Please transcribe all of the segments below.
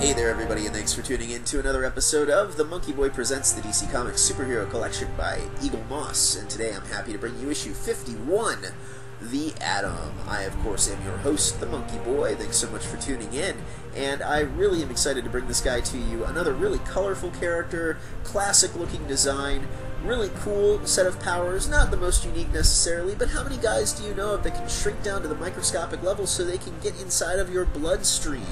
Hey there everybody, and thanks for tuning in to another episode of the MonkeyBoy Presents the DC Comics Superhero Collection by Eaglemoss, and today I'm happy to bring you issue 51, The Atom. I, of course, am your host, the MonkeyBoy. Thanks so much for tuning in, and I really am excited to bring this guy to you. Another really colorful character, classic-looking design, really cool set of powers, not the most unique necessarily, but how many guys do you know of that can shrink down to the microscopic level so they can get inside of your bloodstream?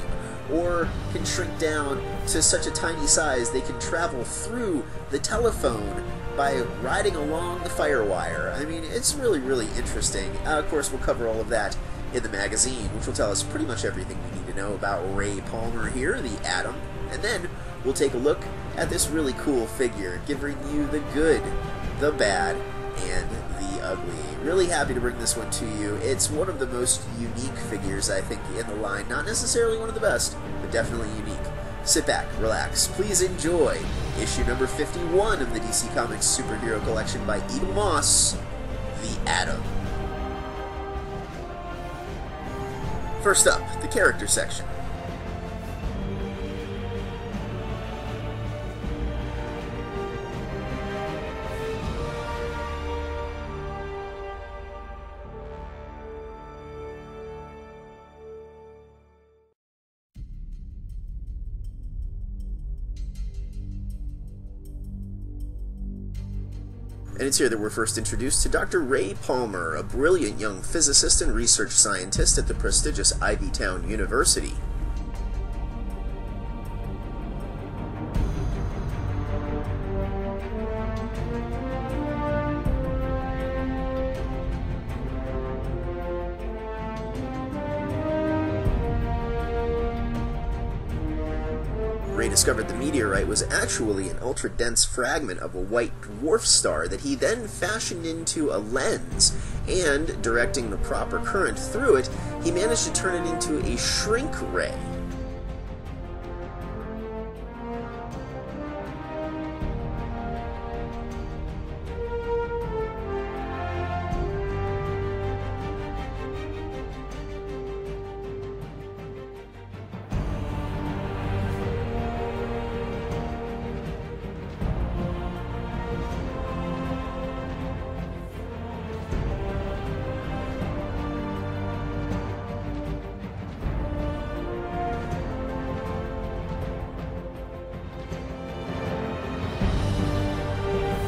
Or can shrink down to such a tiny size they can travel through the telephone by riding along the firewire. I mean, it's really, really interesting. Of course, we'll cover all of that in the magazine, which will tell us pretty much everything we need to know about Ray Palmer here, the Atom. And then we'll take a look at this really cool figure, giving you the good, the bad, and the ugly. Really happy to bring this one to you. It's one of the most unique figures, I think, in the line. Not necessarily one of the best, but definitely unique. Sit back, relax, please enjoy issue number 51 of the DC Comics Superhero Collection by Eaglemoss, The Atom. First up, the character section. And it's here that we're first introduced to Dr. Ray Palmer, a brilliant young physicist and research scientist at the prestigious Ivytown University. Ray discovered the meteorite was actually an ultra-dense fragment of a white dwarf star that he then fashioned into a lens, and, directing the proper current through it, he managed to turn it into a shrink ray.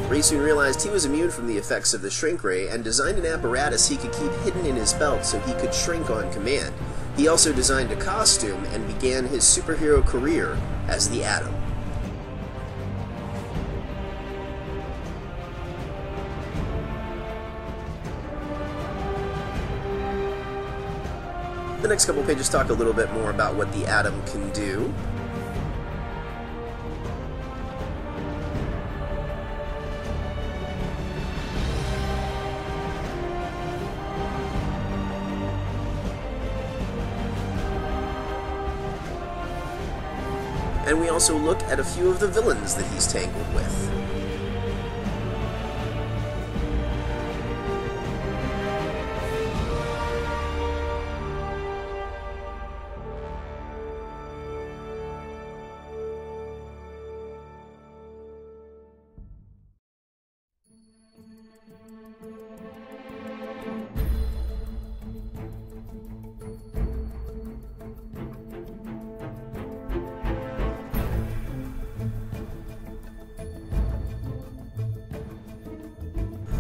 Ray soon realized he was immune from the effects of the shrink ray and designed an apparatus he could keep hidden in his belt so he could shrink on command. He also designed a costume and began his superhero career as the Atom. The next couple pages talk a little bit more about what the Atom can do. And we also look at a few of the villains that he's tangled with.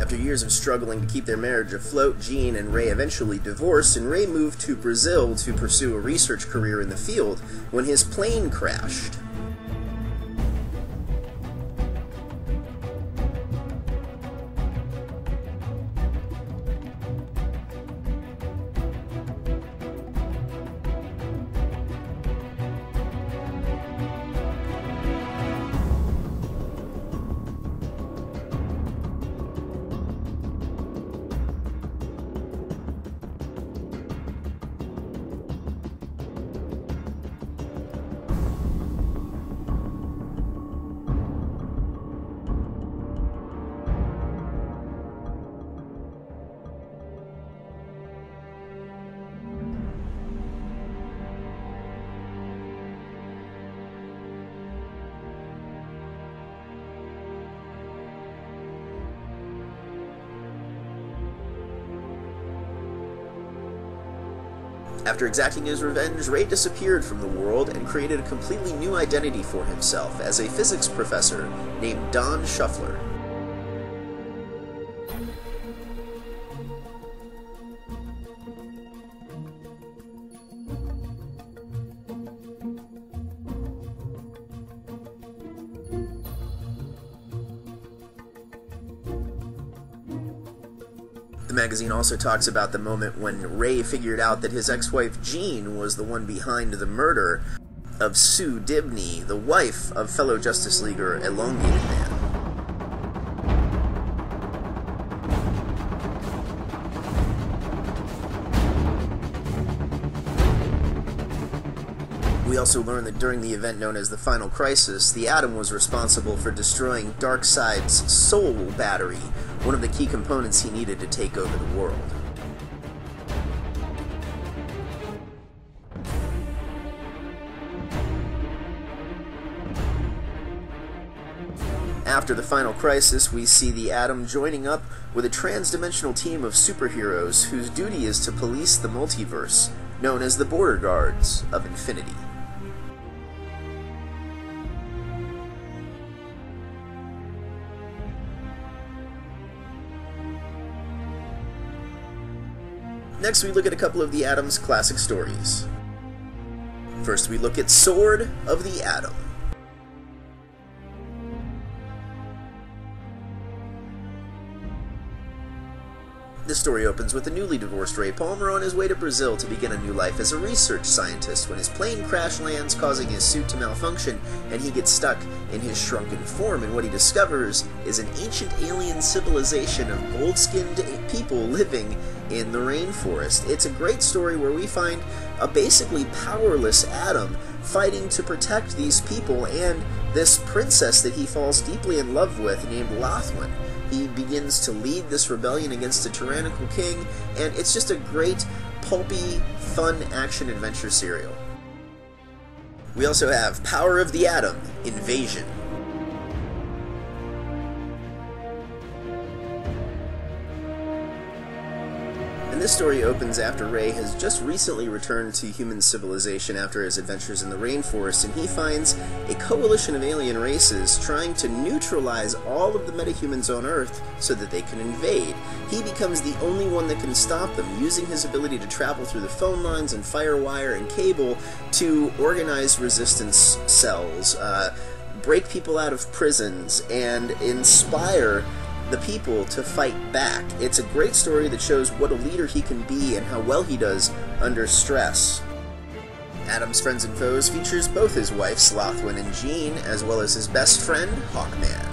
After years of struggling to keep their marriage afloat, Jean and Ray eventually divorced, and Ray moved to Brazil to pursue a research career in the field when his plane crashed. After exacting his revenge, Ray disappeared from the world and created a completely new identity for himself as a physics professor named Don Shuffler. The magazine also talks about the moment when Ray figured out that his ex-wife Jean was the one behind the murder of Sue Dibney, the wife of fellow Justice Leaguer Elongated Man. We also learn that during the event known as the Final Crisis, the Atom was responsible for destroying Darkseid's Soul Battery, one of the key components he needed to take over the world. After the Final Crisis, we see the Atom joining up with a trans-dimensional team of superheroes whose duty is to police the multiverse, known as the Border Guards of Infinity. Next, we look at a couple of the Atom's classic stories. First, we look at Sword of the Atom. This story opens with the newly divorced Ray Palmer on his way to Brazil to begin a new life as a research scientist when his plane crash lands, causing his suit to malfunction, and he gets stuck in his shrunken form, and what he discovers is an ancient alien civilization of gold-skinned people living in the rainforest. It's a great story where we find a basically powerless Atom fighting to protect these people and this princess that he falls deeply in love with named Lothwin. He begins to lead this rebellion against a tyrannical king, and it's just a great, pulpy, fun action-adventure serial. We also have Power of the Atom, Invasion. And this story opens after Ray has just recently returned to human civilization after his adventures in the rainforest, and he finds a coalition of alien races trying to neutralize all of the metahumans on Earth so that they can invade. He becomes the only one that can stop them, using his ability to travel through the phone lines and firewire and cable to organize resistance cells, break people out of prisons, and inspire the people to fight back. It's a great story that shows what a leader he can be and how well he does under stress. Atom's Friends and Foes features both his wives, Lothwin and Jean, as well as his best friend, Hawkman.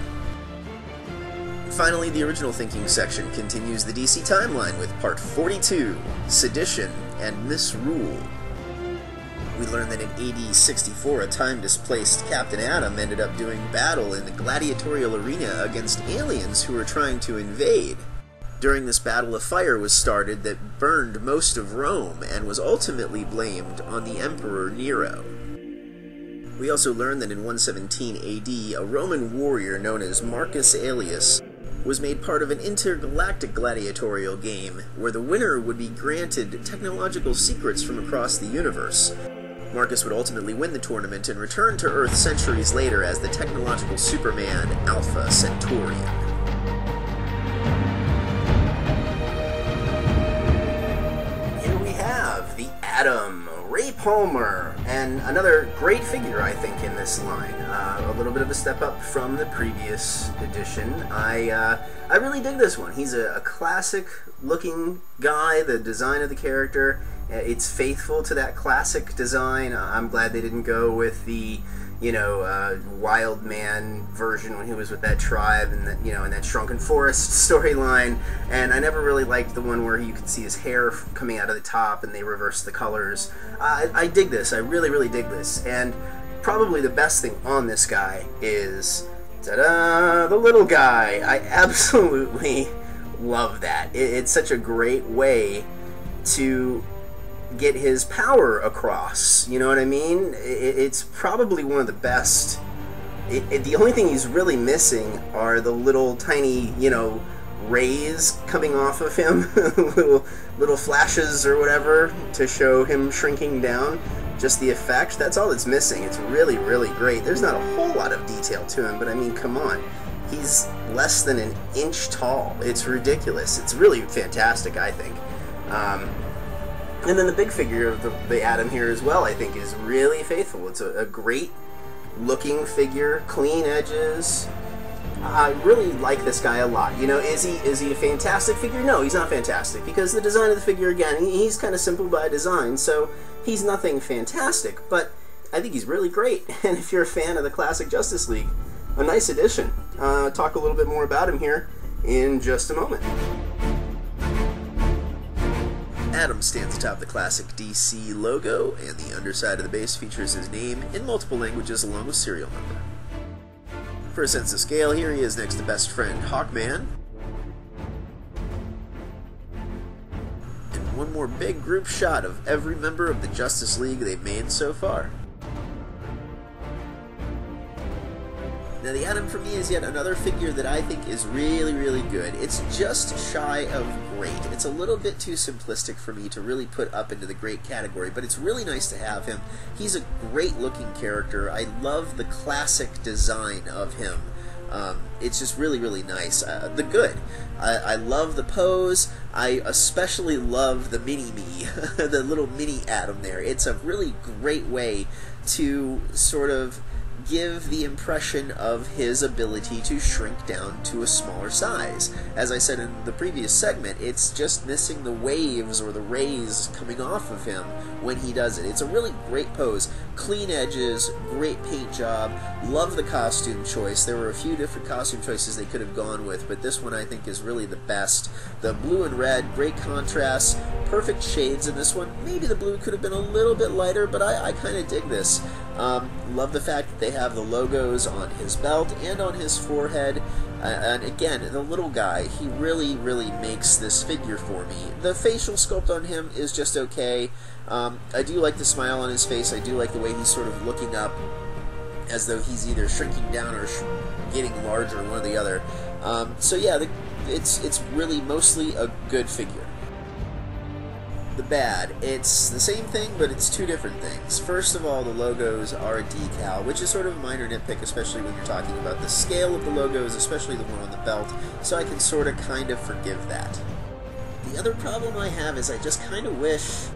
Finally, the original thinking section continues the DC timeline with Part 42, Sedition and Misrule. We learn that in AD 64, a time-displaced Captain Atom ended up doing battle in the gladiatorial arena against aliens who were trying to invade. During this battle, a fire was started that burned most of Rome and was ultimately blamed on the Emperor Nero. We also learn that in 117 AD, a Roman warrior known as Marcus Aelius was made part of an intergalactic gladiatorial game where the winner would be granted technological secrets from across the universe. Marcus would ultimately win the tournament and return to Earth centuries later as the technological Superman Alpha Centaurian. Here we have the Atom, Ray Palmer, and another great figure, I think, in this line. A little bit of a step up from the previous edition. I really dig this one. He's a classic-looking guy. The design of the character, it's faithful to that classic design. I'm glad they didn't go with the, wild man version when he was with that tribe and that, in that Shrunken Forest storyline. And I never really liked the one where you could see his hair coming out of the top and they reversed the colors. I dig this. I really, really dig this. And probably the best thing on this guy is, ta-da, the little guy. I absolutely love that. It's such a great way to get his power across, you know what I mean? It's probably one of the best. The only thing he's really missing are the little tiny, rays coming off of him, little flashes or whatever to show him shrinking down. Just the effect, that's all it's missing. It's really, really great. There's not a whole lot of detail to him, but I mean, come on. He's less than an inch tall. It's ridiculous. It's really fantastic, I think. And then the big figure of the Atom here as well, I think, is really faithful. It's a great looking figure, clean edges. I really like this guy a lot. You know, is he a fantastic figure? No, he's not fantastic, because the design of the figure, again, he's kind of simple by design, so he's nothing fantastic, but I think he's really great. And if you're a fan of the classic Justice League, a nice addition. Talk a little bit more about him here in just a moment. Atom stands atop the classic DC logo, and the underside of the base features his name in multiple languages along with serial number. For a sense of scale, here he is next to best friend Hawkman. And one more big group shot of every member of the Justice League they've made so far. Now, the Atom for me is yet another figure that I think is really, really good. It's just shy of great. It's a little bit too simplistic for me to really put up into the great category, but it's really nice to have him. He's a great looking character. I love the classic design of him. It's just really, really nice. The good. I love the pose. I especially love the mini-me, the little mini Atom there. It's a really great way to sort of give the impression of his ability to shrink down to a smaller size. As I said in the previous segment, it's just missing the waves or the rays coming off of him when he does it. It's a really great pose. Clean edges, great paint job, love the costume choice. There were a few different costume choices they could have gone with, but this one I think is really the best. The blue and red, great contrast, perfect shades in this one. Maybe the blue could have been a little bit lighter, but I kind of dig this. Love the fact that they have the logos on his belt and on his forehead. And again, the little guy, he really, really makes this figure for me. The facial sculpt on him is just okay. I do like the smile on his face. I do like the way he's sort of looking up as though he's either shrinking down or getting larger, one or the other. So yeah, it's really mostly a good figure. The bad. It's the same thing, but it's two different things. First of all, the logos are a decal, which is sort of a minor nitpick, especially when you're talking about the scale of the logos, especially the one on the belt, so I can sort of kind of forgive that. The other problem I have is I just kind of wish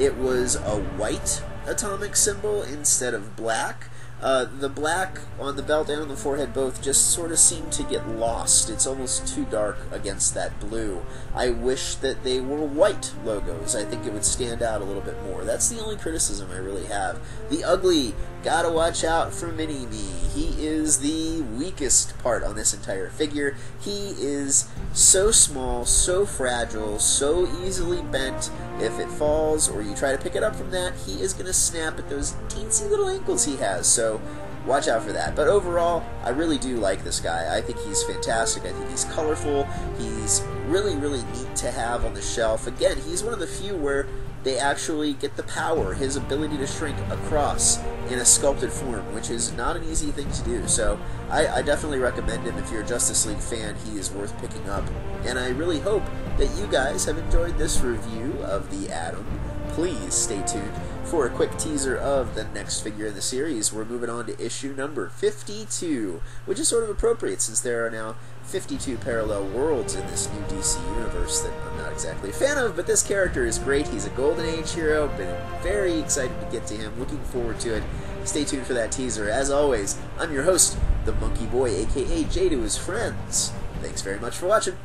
it was a white atomic symbol instead of black. The black on the belt and on the forehead both just sort of seem to get lost. It's almost too dark against that blue. I wish that they were white logos. I think it would stand out a little bit more. That's the only criticism I really have. The ugly, gotta watch out for Mini-Me. He is the weakest part on this entire figure. He is so small, so fragile, so easily bent. If it falls or you try to pick it up from that, he is going to snap at those teensy little ankles he has, so watch out for that. But overall, I really do like this guy. I think he's fantastic. I think he's colorful. He's really, really neat to have on the shelf. Again, he's one of the few where they actually get the power, his ability to shrink across in a sculpted form, which is not an easy thing to do. So I definitely recommend him. If you're a Justice League fan, he is worth picking up. And I really hope that you guys have enjoyed this review of the Atom. Please stay tuned for a quick teaser of the next figure in the series. We're moving on to issue number 52, which is sort of appropriate since there are now 52 parallel worlds in this new DC universe that I'm not exactly a fan of, but this character is great. He's a Golden Age hero. Been very excited to get to him. Looking forward to it. Stay tuned for that teaser. As always, I'm your host, the Monkey Boy, aka Jay to his friends. Thanks very much for watching.